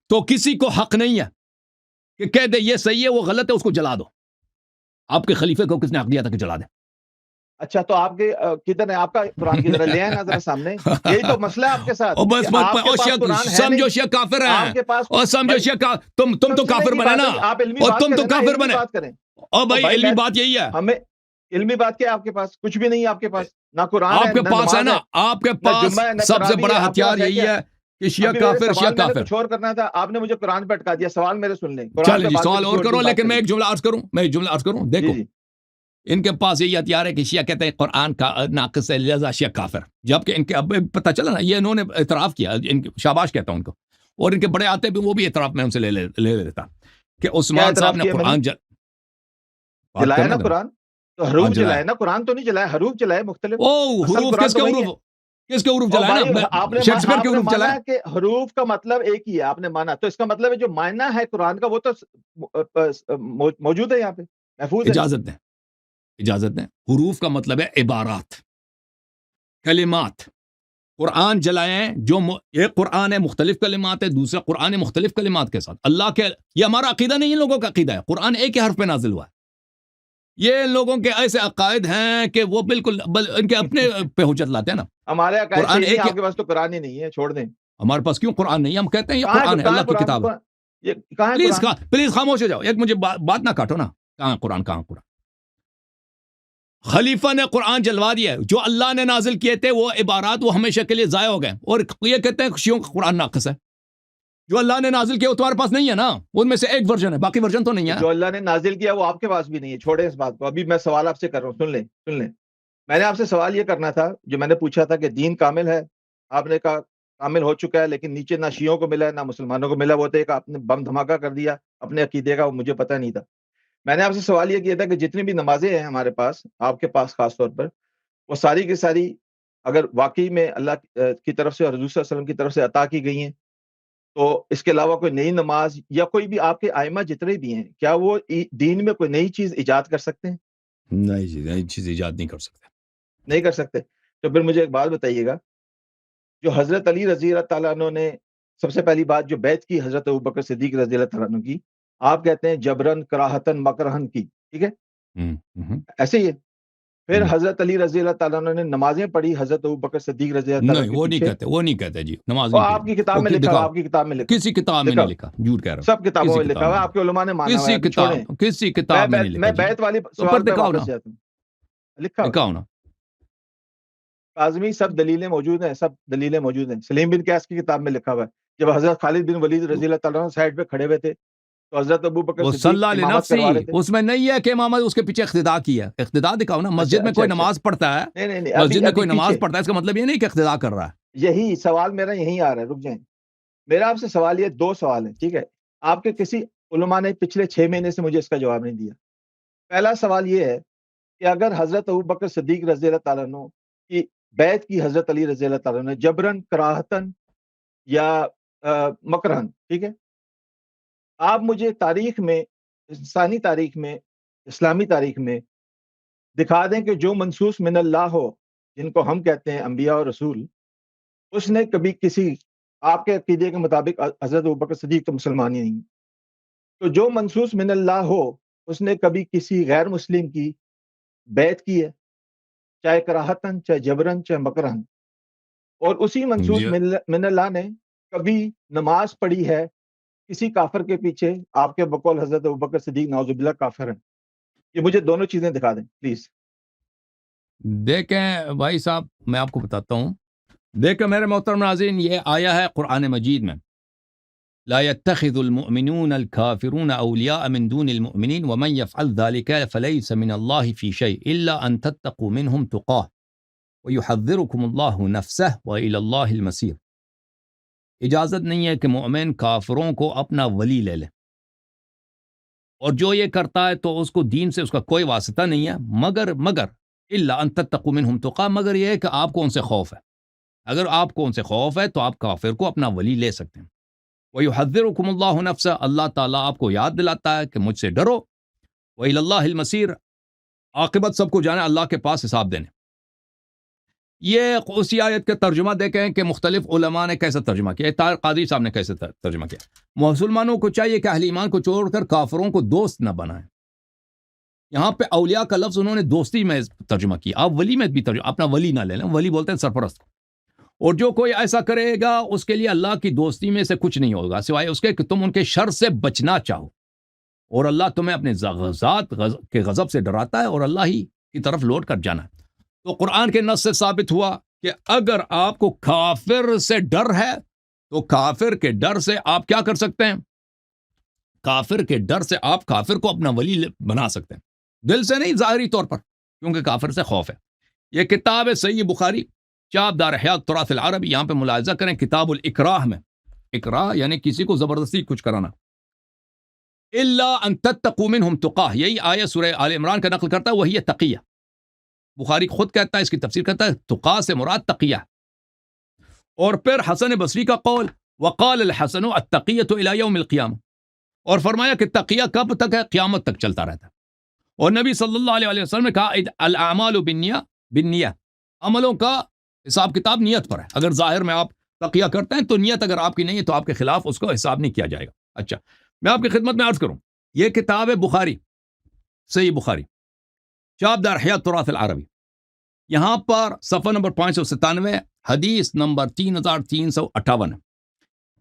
تو کسی کو حق نہیں ہے کہ کہہ دے یہ صحیح ہے وہ غلط ہے اس کو جلا دو۔ آپ کے خلیفے کو کس نے حق دیا تھا کہ جلا دے؟ اچھا تو آپ کے کدھر ہے آپ کا قرآن کی ذرا لے آئے نا سامنے، یہی تو مسئلہ ہے آپ کے ساتھ۔ سمجھو شیعہ کافر ہیں، اور سمجھو شیعہ تم تو کافر بنے نا، اور تم تو کافر بنے۔ اور بھائی علمی بات یہی ہے، علمی بات کیا ہے آپ کے پاس؟ کچھ بھی نہیں ہے آپ کے پاس، نہ قرآن ہے آپ کے نہ پاس ہے نماز نا، ہے آپ کے نہ پاس جمعہ ہے نہ سب سے تراویح ہے، بڑا آپ کے ہتھیار پاس ہے یہی کیا؟ ہے کہ شیعہ ابھی میرے کافر، شیعہ سوال میں نے کافر. کچھ اور کرنا تھا، آپ نے مجھے قرآن پہ اٹکا دیا. سوال میرے سن لیں، قرآن چلے پہ جی بعد میں سوال کسی اور اور کرو، دن بات لیکن میں کریں ایک گے. جملہ عرض کروں، میں ایک جملہ عرض کروں. جی دیکھو جی ان کے پاس یہی ہتھیار ہے کہ شیعہ کہتے ہیں قرآن کا ناقص ہے لہذا شیعہ کافر، جبکہ ان کے اب پتہ چلا نا، یہ انہوں نے اعتراف کیا، ان کے شاباش کہتا ہوں ان کو، اور ان کے بڑے آتے بھی وہ بھی اعتراف میں ان سے لے لیتا کہ کیا عثمان صاحب اعتراف نے کیا میں نے؟ قرآن بات جلایا کرنے نا دینا. قرآن، تو ہاں حروف جلایا. جلائے نا، قرآن تو نہیں جلایا، حروف جلائے مختلف. او اصل حروف قرآن کس کے تو وہی ہے. حروف، کس کے حروف اور جلائے بھائی نا، آپ شیکسپیئر کے نے حروف مانا جلائے. کہ حروف کا مطلب ایک ہی ہے، آپ نے مانا، تو اس کا مطلب ہے جو معنی ہے قرآن کا وہ تو موجود ہے یہاں پہ، محفوظ ہے. اجازت دیں، اجازت دیں. حروف کا مطلب ہے عبارات، کلمات. قرآن جلائیں جو ایک قرآن ہے مختلف کلمات ہے، دوسرا قرآن ہے مختلف کلمات کے ساتھ. اللہ کے یہ ہمارا عقیدہ نہیں، ان لوگوں کا عقیدہ ہے قرآن ایک ہی حرف پہ نازل ہوا ہے. یہ ان لوگوں کے ایسے عقائد ہیں کہ وہ بالکل ان کے اپنے پہ حجت لاتے ہیں نا. ہمارے عقائد قرآن صحیح نہیں، ایک ہی، آپ کے پاس تو قرآن ہی نہیں ہے، چھوڑ دیں. ہمارے پاس کیوں قرآن نہیں ہے؟ ہم کہتے ہیں یہ کہاں قرآن ہے، ہے، کہاں ہے اللہ کی قرآن؟ کتاب ہے. یہ کہاں ہے پلیز قرآن؟ پلیز خاموش ہو جاؤ، ایک مجھے بات نہ کاٹو نا. کہاں قرآن، کہاں قرآن؟ خلیفہ نے قرآن جلوا دیا ہے، جو اللہ نے نازل کیے تھے وہ عبارات وہ ہمیشہ کے لیے ضائع ہو گئے، اور یہ کہتے ہیں شیعوں کا قرآن ناقص ہے. جو اللہ نے نازل کیا وہ تمہارے پاس نہیں ہے نا، ان میں سے ایک ورژن ہے، باقی ورژن تو نہیں ہے. جو اللہ نے نازل کیا وہ آپ کے پاس بھی نہیں ہے، چھوڑیں اس بات کو. ابھی میں سوال آپ سے کر رہا ہوں، سن لیں. میں نے آپ سے سوال یہ کرنا تھا، جو میں نے پوچھا تھا کہ دین کامل ہے، آپ نے کہا کامل ہو چکا ہے، لیکن نیچے نہ شیعوں کو ملا ہے نہ مسلمانوں کو ملا. وہ تو ایک آپ نے بم دھماکہ کر دیا اپنے عقیدے کا، وہ مجھے پتہ نہیں تھا. میں نے آپ سے سوال یہ کیا تھا کہ جتنی بھی نمازیں ہیں ہمارے پاس، آپ کے پاس خاص طور پر، وہ ساری کی ساری اگر واقعی میں اللہ کی طرف سے اور حضور صلی اللہ علیہ وسلم کی طرف سے عطا کی گئی ہیں، تو اس کے علاوہ کوئی نئی نماز یا کوئی بھی آپ کے ائمہ جتنے بھی ہیں، کیا وہ دین میں کوئی نئی چیز ایجاد کر سکتے ہیں؟ نہیں جی، نئی چیز ایجاد نہیں کر سکتے. نہیں کر سکتے. تو پھر مجھے ایک بات بتائیے گا، جو حضرت علی رضی اللہ تعالیٰ عنہ نے سب سے پہلی بات جو بیعت کی حضرت ابوبکر صدیق رضی اللہ تعالیٰ عنہ کی، آپ کہتے ہیں جبرن کراہتن مکرہن کی، ٹھیک ہے، ہم، ہم، ایسے ہی ہے. پھر ہم. حضرت علی رضی اللہ تعالیٰ عنہ نے نمازیں پڑھی حضرت ابوبکر صدیق رضی اللہ تعالیٰ نہیں کے وہ نہیں پیچھے، کہتے، وہ نہیں کہتے جی، نماز اور نہیں آپ کی پڑھی. کتاب میں اوکے لکھا ہوا، دکھاؤ، آپ کی کتاب میں لکھا کسی کتاب میں لکھا نہیں لکھا، جھوٹ کہہ رہا ہوں. سب کتابوں کسی میں لکھا کتاب ہوا میں ہے، نہیں، آپ کے علماء نے مانا ہوا ہے. ابھی چھوڑیں، کسی کتاب میں نہیں لکھا میں جی. بیعت والی تو پھر سوال پہ دکھاؤ نا، واپس جاتا ہوں. لکھا ہوا ہے دکھاؤ نا. کاظمی، سب دلیلیں موجود ہیں، سب دلیلیں موجود ہیں. سلیم بن قیاس کی کتاب میں لکھا ہوا ہے، جب حضرت خالد بن ولید رضی اللہ تعالیٰ عنہ سائڈ پہ کھڑے ہوئے تھے تو حضرت ابوبکر وہ صدیق صلی امامت لنفسی، کروا رہے تھے. اس میں نہیں ہے کہ امامت اس کے پیچھے اقتداء کی ہے. اقتداء دکھاؤ نا. اچھا مسجد میں اچھا کوئی اچھا، نماز پڑھتا ہے، نہیں، مسجد میں ابھی کوئی پیچھے نماز پڑھتا ہے، اس کا مطلب یہ نہیں کہ اقتداء کر رہا ہے. یہی سوال میرا یہیں آ رہا ہے، رک جائیں. میرا آپ سے سوال یہ دو سوال ہیں، ٹھیک ہے. آپ کے کسی علماء نے پچھلے 6 مہینے سے مجھے اس کا جواب نہیں دیا. پہلا سوال یہ ہے کہ اگر حضرت ابوبکر صدیق رضی اللہ تعالیٰ عنہ کی بیعت کی حضرت علی رضی اللہ تعالیٰ عنہ نے جبرن کراہتن یا مکرہن، ٹھیک ہے، آپ مجھے تاریخ میں، انسانی تاریخ میں، اسلامی تاریخ میں دکھا دیں کہ جو منصوص من اللہ ہو، جن کو ہم کہتے ہیں انبیاء اور رسول، اس نے کبھی کسی، آپ کے عقیدے کے مطابق حضرت ابوبکر صدیق تو مسلمان ہی نہیں، تو جو منصوص من اللہ ہو اس نے کبھی کسی غیر مسلم کی بیعت کی ہے، چاہے کراہتن، چاہے جبرن، چاہے مکرہن، اور اسی منصوص یہ من اللہ نے کبھی نماز پڑھی ہے کسی کافر کے پیچھے، آپ کے بقول حضرت ابوبکر صدیق نعوذ باللہ کافر ہیں. یہ مجھے دونوں چیزیں دکھا دیں پلیز. دیکھیں بھائی صاحب، میں آپ کو بتاتا ہوں. دیکھیں میرے محترم ناظرین، یہ آیا ہے قرآن مجید میں، لا يتخذ المؤمنون الكافرون أولياء من دون المؤمنين ومن يفعل ذلك فليس من الله في شيء إلا أن تتقوا منهم تقاه ويحذركم الله نفسه وإلى الله المصير. اجازت نہیں ہے کہ مومن کافروں کو اپنا ولی لے لے، اور جو یہ کرتا ہے تو اس کو دین سے اس کا کوئی واسطہ نہیں ہے، مگر الا ان تتقوا منهم تقاه، مگر یہ ہے کہ آپ کو ان سے خوف ہے. اگر آپ کو ان سے خوف ہے تو آپ کافر کو اپنا ولی لے سکتے ہیں. وَيُحَذِّرُكُمُ اللَّهُ نَفْسَهُ، اللہ تعالیٰ آپ کو یاد دلاتا ہے کہ مجھ سے ڈرو. وَإِلَى اللَّهِ الْمَصِيرُ، عاقبت سب کو جانا اللہ کے پاس حساب دینے. یہ اسی آیت کا ترجمہ دیکھیں کہ مختلف علماء نے کیسے ترجمہ کیا. طاہر قادری صاحب نے کیسے ترجمہ کیا. مسلمانوں کو چاہیے کہ اہل ایمان کو چھوڑ کر کافروں کو دوست نہ بنائیں. یہاں پہ اولیاء کا لفظ انہوں نے دوستی میں ترجمہ کیا. آپ ولی میں بھی ترجمہ، اپنا ولی نہ لے لیں، ولی بولتے ہیں سرپرست کو. اور جو کوئی ایسا کرے گا اس کے لیے اللہ کی دوستی میں سے کچھ نہیں ہوگا سوائے اس کے کہ تم ان کے شر سے بچنا چاہو. اور اللہ تمہیں اپنے ذات کے غضب سے ڈراتا ہے، اور اللہ ہی کی طرف لوٹ کر جانا ہے. تو قرآن کے نص سے ثابت ہوا کہ اگر آپ کو کافر سے ڈر ہے تو کافر کے ڈر سے آپ کیا کر سکتے ہیں؟ کافر کے ڈر سے آپ کافر کو اپنا ولی بنا سکتے ہیں، دل سے نہیں، ظاہری طور پر، کیونکہ کافر سے خوف ہے. یہ کتاب ہے صحیح بخاری، چاپ دار حیات تراث العربی. یہاں پہ ملاحظہ کریں کتاب الاکراہ میں، اکراہ یعنی کسی کو زبردستی کچھ کرانا. الا ان تتقوا منهم تقاه، یہی آیت سورہ آل عمران کا نقل کرتا ہے، وہی ہے تقیہ. بخاری خود کہتا ہے، اس کی تفسیر کرتا ہے، تقا سے مراد تقیہ. اور پھر حسن بصری کا قول، وقال الحسن التقیۃ الی یوم القیامہ، اور فرمایا کہ تقیہ کب تک ہے؟ قیامت تک چلتا رہتا ہے. اور نبی صلی اللہ علیہ وسلم نے کہا الاعمال بالنیہ، عملوں کا حساب کتاب نیت پر ہے. اگر ظاہر میں آپ تقیہ کرتے ہیں تو نیت اگر آپ کی نہیں ہے تو آپ کے خلاف اس کو حساب نہیں کیا جائے گا. اچھا، میں آپ کی خدمت میں عرض کروں، یہ کتاب ہے بخاری، صحیح بخاری، چاپ دار حیات تراث العربی. یہاں پر صفحہ نمبر 597، حدیث نمبر 3358 ہے.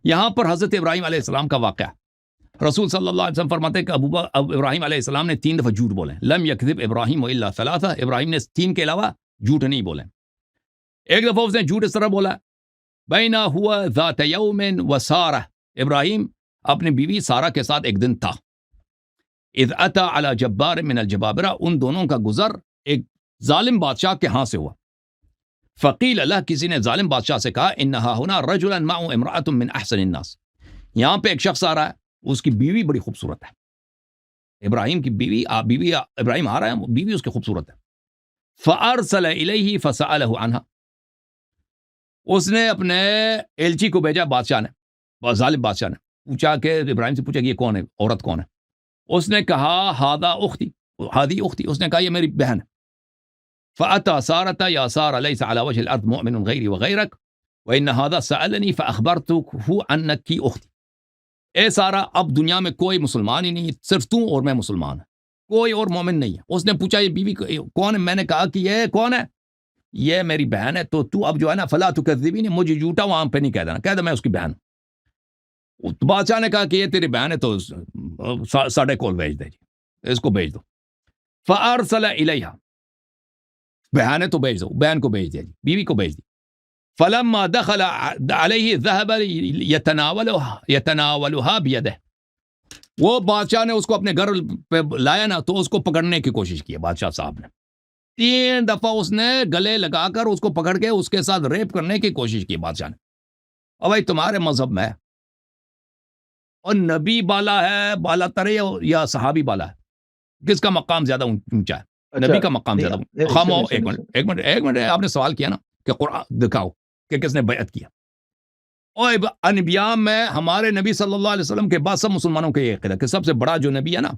یہاں پر حضرت ابراہیم علیہ السلام کا واقعہ. رسول صلی اللہ علیہ وسلم فرماتے ہیں کہ ابراہیم علیہ السلام نے 3 دفعہ جھوٹ بولے. لم یکذب ابراہیم الا ثلاثہ، ابراہیم نے 3 کے علاوہ جھوٹ نہیں بولے. ایک دفعہ اس نے جھوٹ اس طرح بولا، بینا ہوا ذات یوم و سارہ، ابراہیم اپنی بیوی سارہ کے ساتھ ایک دن تھا. اذ اتا علی جبار من الجبابرہ، ان دونوں کا گزر ایک ظالم بادشاہ کے ہاں سے ہوا. فقیل اللہ، کسی نے ظالم بادشاہ سے کہا، انہا ہنا رجلا معه امرأة من احسن الناس، یہاں پہ ایک شخص آ رہا ہے، اس کی بیوی بڑی خوبصورت ہے. ابراہیم کی بیوی ابراہیم آ رہا ہے، بیوی اس کی خوبصورت ہے. فارسل الیہ فسألہ عنہا، اس نے اپنے ایلچی کو بھیجا بادشاہ نے، ظالم بادشاہ نے پوچھا کہ ابراہیم سے پوچھا کہ یہ کون ہے، عورت کون ہے؟ اس نے کہا ہذا اختی، ہادی اختی، اس نے کہا یہ میری بہن ہے. فأتى سارة يا سارة ليس على وجه الأرض مؤمن غيري وغيرك وإن هذا سألني فأخبرته أنك أختي. اے سارا، اب دنیا میں کوئی مسلمان ہی نہیں، صرف تو اور میں مسلمان ہے، کوئی اور مومن نہیں ہے. اس نے پوچھا یہ بیوی کون ہے؟ میں نے کہا کہ یہ کون ہے؟ یہ میری بہن ہے. تو اب جو ہے نا، فلا تکذبینی، مجھے جھوٹا وہاں پہ نہیں کہہ دینا، کہہ دے میں اس کی بہن ہوں. بادشاہ نے کہا کہ یہ تیری بہن ہے تو ساڑھے کول بھیج دے، اس کو بھیج دو. فارسل الیہا، بہن ہے تو بھیج دو، بہن کو بھیج دیا جی، بیوی کو بھیج دی. فلما دخل علیہ ذهب يتناولها بيده، وہ بادشاہ نے اس کو اپنے گھر پہ لایا نا، تو اس کو پکڑنے کی کوشش کی بادشاہ صاحب نے. 3 دفعہ اس نے گلے لگا کر اس کو پکڑ کے اس کے ساتھ ریپ کرنے کی کوشش کی بادشاہ نے. اور بھائی تمہارے مذہب میں اور نبی بالا ہے، بالا ترے، یا صحابی بالا ہے؟ کس کا مقام زیادہ اونچا ہے؟ نبی کا مقام زیادہ اونچا. خامو، ایک منٹ، آپ نے سوال کیا نا کہ قرآن دکھاؤ کہ کس نے بیعت کیا. اور انبیاء میں ہمارے نبی صلی اللہ علیہ وسلم کے بعد سب مسلمانوں کا یہ عقیدہ کہ سب سے بڑا جو نبی ہے نا،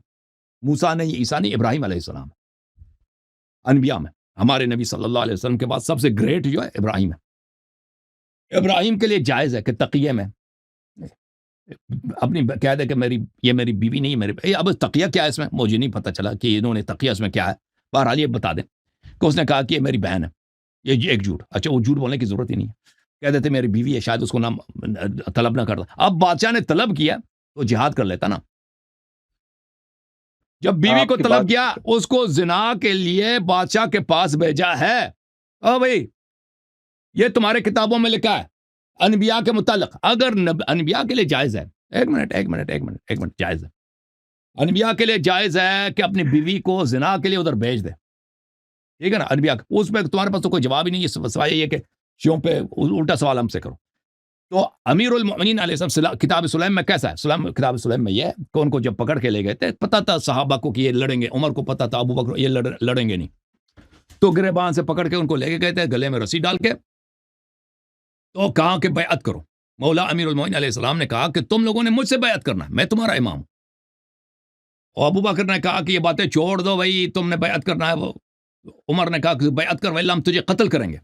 موسیٰ نہیں، عیسیٰ نہیں، ابراہیم علیہ السلام. انبیاء میں ہمارے نبی صلی اللہ علیہ وسلم کے بعد سب سے گریٹ جو ہے ابراہیم ہے. ابراہیم کے لیے جائز ہے کہ تقیہ میں اپنی کہہ دے کہ یہ میری بیوی نہیں، میری. اب تقیہ کیا ہے اس میں؟ مجھے نہیں پتہ چلا کہ انہوں نے تقیہ اس میں کیا ہے. بہرحال یہ بتا دیں کہ اس نے کہا کہ یہ میری بہن ہے، یہ ایک جھوٹ. اچھا، وہ جھوٹ بولنے کی ضرورت ہی نہیں ہے، کہہ دیتے میری بیوی ہے، شاید اس کو نام طلب نہ کرتا. اب بادشاہ نے طلب کیا تو جہاد کر لیتا نا. جب بیوی کو طلب کیا، اس کو زنا کے لیے بادشاہ کے پاس بھیجا ہے. او بھائی، یہ تمہارے کتابوں میں لکھا ہے انبیاء کے متعلق. اگر انبیاء کے لیے جائز ہے، ایک منٹ جائز ہے، انبیاء کے لیے جائز ہے کہ اپنی بیوی کو زنا کے لیے ادھر بھیج دے، ٹھیک ہے نا. انبیاء اس پہ تمہارے پاس تو کوئی جواب ہی نہیں ہے، سوائے یہ کہ شیوں پہ الٹا سوال ہم سے کرو. تو امیر المؤمنین علیہ السلام کتاب سلیم میں کیسا ہے؟ کتاب سلیم میں یہ کہ ان کو جب پکڑ کے لے گئے تھے، پتا تھا صحابہ کو کہ یہ لڑیں گے، عمر کو پتا تھا ابو بکر یہ لڑیں گے نہیں، تو گریبان سے پکڑ کے ان کو لے کے گئے تھے، گلے میں رسی ڈال کے. تو کہا کہ بیعت کرو. مولا امیر المؤمنین علیہ السلام نے کہا کہ تم لوگوں نے مجھ سے بیعت کرنا ہے، میں تمہارا امام ہوں. اور ابو بکر نے کہا کہ یہ باتیں چھوڑ دو بھائی، تم نے بیعت کرنا ہے. وہ عمر نے کہا کہ بیعت کر ورنہ ہم تجھے قتل کریں گے.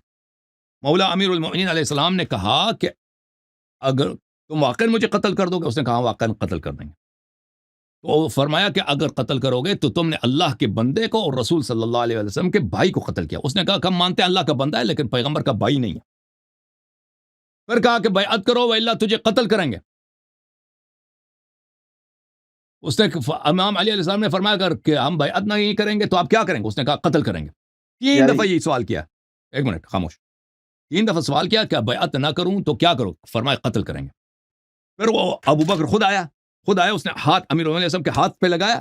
مولا امیر المؤمنین علیہ السلام نے کہا کہ اگر تم واقعی مجھے قتل کر دو گے؟ اس نے کہا واقعی قتل کر دیں گے. تو فرمایا کہ اگر قتل کرو گے تو تم نے اللہ کے بندے کو اور رسول صلی اللہ علیہ وسلم کے بھائی کو قتل کیا. اس نے کہا کہ ہم مانتے ہیں اللہ کا بندہ ہے لیکن پیغمبر کا بھائی نہیں ہے. پھر کہا کہ بیعت کرو وَإِلَّا تجھے قتل کریں گے. اس نے امام علی علیہ السلام نے فرمایا اگر کہ ہم بیعت نہیں کریں گے تو آپ کیا کریں گے؟ اس نے کہا قتل کریں گے. تین یعنی دفعہ یہ سوال کیا. ایک منٹ خاموش. 3 دفعہ سوال کیا کہ بیعت نہ کروں تو کیا کرو؟ فرمایا قتل کریں گے. پھر وہ ابو بکر خود آیا, اس نے ہاتھ امیر المومنین صاحب کے ہاتھ پہ لگایا,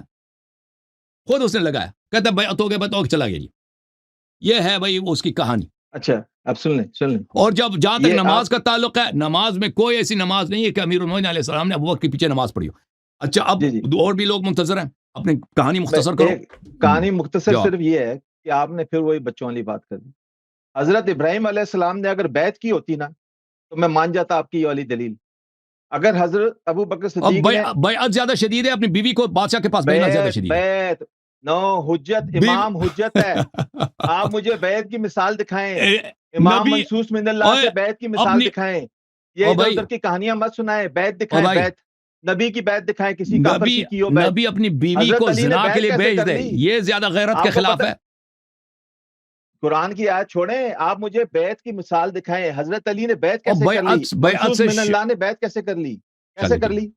خود اس نے لگایا, کہتا بیعت ہو گیا, چلا گیا جی. یہ ہے بھائی اس کی کہانی. اچھا اب سن لیں. اور جہاں تک یہ نماز کا تعلق ہے, نماز میں کوئی ایسی نماز نہیں ہے کہ امیر المومنین علیہ السلام نے ابو بکر کے پیچھے نماز پڑھی ہو. اچھا اب جی اور بھی لوگ منتظر ہیں, اپنی کہانی مختصر کرو. کہانی مختصر جاؤ. صرف یہ ہے کہ آپ نے پھر وہی بچوں والی بات کر دی. حضرت ابراہیم علیہ السلام نے اگر بیعت کی ہوتی نا تو میں مان جاتا آپ کی یہ والی دلیل. اگر حضرت ابو بکر اب صدیق نے بیعت زیادہ شدید ہے, اپنی بیوی کو بادشاہ کے پاس بھیجنا زیادہ شدید ہے. بیعت نو حجت, امام حجت ہے. آپ مجھے بیعت کی مثال دکھائیں, امام نبی منصوص من اللہ سے بیعت کی مثال دکھائیں. یہ ادھر ادھر کی کہانیاں مت سنائیں, بیعت دکھائیں, بیعت نبی کی بیعت دکھائیں, کسی کافر کی ہو بیعت. نبی اپنی بیوی حضرت کو علی نے زنا کے بیعت لیے کیسے بھیج کر دے, لی؟ یہ زیادہ غیرت آپ کے کو خلاف پتہ ہے. قرآن کی آیت چھوڑیں, آپ مجھے بیعت کی مثال دکھائیں. حضرت علی نے بیعت اور کیسے کر لی؟ بیعت منصوص سے من اللہ نے بیعت کیسے کر لی؟ کیسے کر لی؟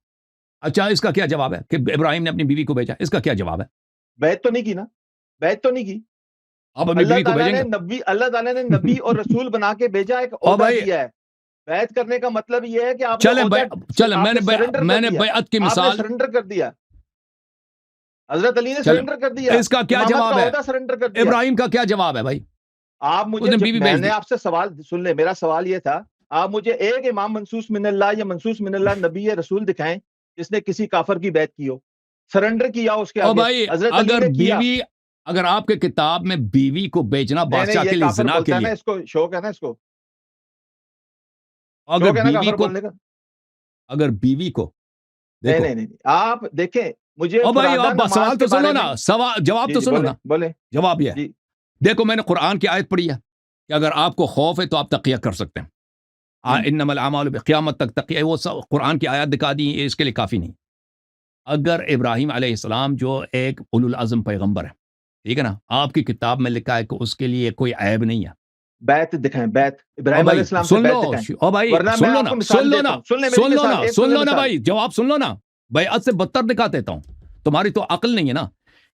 اچھا اس کا کیا جواب ہے کہ ابراہیم نے اپنی بیوی کو بھیجا؟ اس کا کیا جواب ہے؟ بیعت تو نہیں کی نا, بیعت تو نہیں کی. آپ اپنی بیوی کو بھیجیں گے؟ اللہ تعالیٰ نے نبی اور رسول بنا کے بھیجا, ایک عہدہ دیا ہے. بیعت کرنے کا مطلب یہ ہے کہ آپ چلے میں نے بیعت کی مثال سرنڈر کر دیا. حضرت علی نے سرنڈر کر دیا. اس کا کیا جواب ہے؟ سرنڈر کر دیا. ابراہیم کا کیا جواب ہے بھائی؟ آپ مجھے, میں نے آپ سے سوال سن لے, میرا سوال یہ تھا, آپ مجھے ایک امام منصوص من اللہ یا منصوص من اللہ نبی یا رسول دکھائیں جس نے کسی کافر کی بیعت کی ہو, سرنڈر کیا اس کے آگے. بھائی اگر بیوی, اگر آپ کے کتاب میں بیوی کو بیچنا بادشاہ کے لیے زنا کے لیے, اس کو شوق ہے نا, اس کو اگر بیوی کو, اگر بیوی کو نہیں آپ دیکھیں مجھے بھائی سوال تو سنو نا, جواب تو سنو نا. بولے جواب یہ دیکھو, میں نے قرآن کی آیت پڑھی ہے کہ اگر آپ کو خوف ہے تو آپ تقیہ کر سکتے ہیں. انما الاعمال قیامت تک تقیہ, وہ قرآن کی آیات دکھا دی, اس کے لیے کافی نہیں. اگر ابراہیم علیہ السلام جو ایک اولو العزم پیغمبر ہے, ٹھیک ہے نا, آپ کی کتاب میں لکھا ہے کہ اس کے لیے کوئی عیب نہیں ہے. بیعت دکھائیں, بیعت ابراہیم علیہ السلام سے بیعت دکھائیں. او بھائی سن لو نا بھائی, جواب سن لو نا. بیعت سے بدتر دکھا دیتا ہوں, تمہاری تو عقل نہیں ہے نا,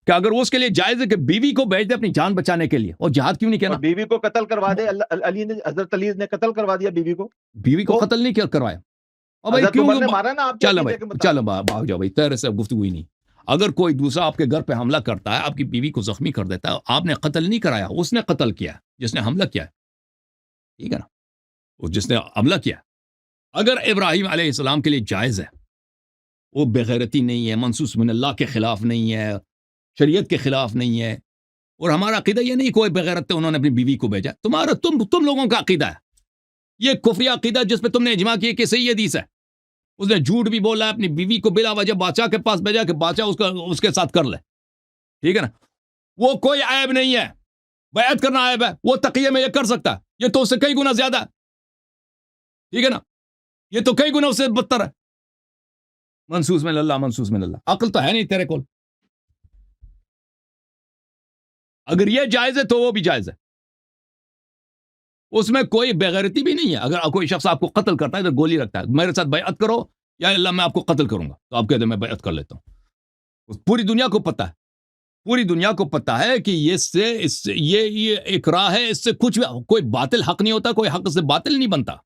کہ اگر اس کے لیے جائز ہے کہ بیوی کو بھیج دے اپنی جان بچانے کے لیے, اور جہاد کیوں نہیں کہنا؟ بیوی کو قتل کروا دے. علی نے, حضرت علی نے قتل کروا دیا بیوی کو قتل نہیں کروایا. حضرت عمر نے مارا نا. چلو بھاگ جاؤ بھائی, تیرے سے گفتگو ہی نہیں. اگر کوئی دوسرا آپ کے گھر پہ حملہ کرتا ہے, آپ کی بیوی کو زخمی کر دیتا ہے, آپ نے قتل نہیں کرایا, اس نے قتل کیا جس نے حملہ کیا, ٹھیک ہے نا, جس نے حملہ کیا. اگر ابراہیم علیہ السلام کے لیے جائز ہے, وہ بغیرتی نہیں ہے, منصوص من اللہ کے خلاف نہیں ہے, شریعت کے خلاف نہیں ہے, اور ہمارا عقیدہ یہ نہیں کوئی بغیرت انہوں نے اپنی بیوی کو بھیجا. تم لوگوں کا عقیدہ ہے یہ کفری عقیدہ, جس پہ تم نے اجماع کیا کہ صحیح حدیث ہے. اس نے جھوٹ بھی بولا ہے, اپنی بیوی کو بلا وجہ بادشاہ کے پاس بھیجا کہ بادشاہ اس کے ساتھ کر لے, ٹھیک ہے نا. وہ کوئی عیب نہیں ہے, بیعت کرنا عیب ہے, وہ تقیہ میں یہ کر سکتا ہے, یہ تو اس سے کئی گنا زیادہ ہے, ٹھیک ہے نا, یہ تو کئی گنا اس سے بدتر ہے. منصوص من اللہ, عقل تو ہے نہیں تیرے کول. اگر یہ جائز ہے تو وہ بھی جائز ہے, اس میں کوئی بغیرتی بھی نہیں ہے. اگر کوئی شخص آپ کو قتل کرتا ہے تو گولی رکھتا ہے, میرے ساتھ بیعت کرو یا اللہ میں آپ کو قتل کروں گا, تو آپ کہتے ہیں میں بیعت کر لیتا ہوں. پوری دنیا کو پتہ ہے, پوری دنیا کو پتہ ہے کہ یہ اقرا ہے, اس سے کچھ کوئی باطل حق نہیں ہوتا, کوئی حق سے باطل نہیں بنتا.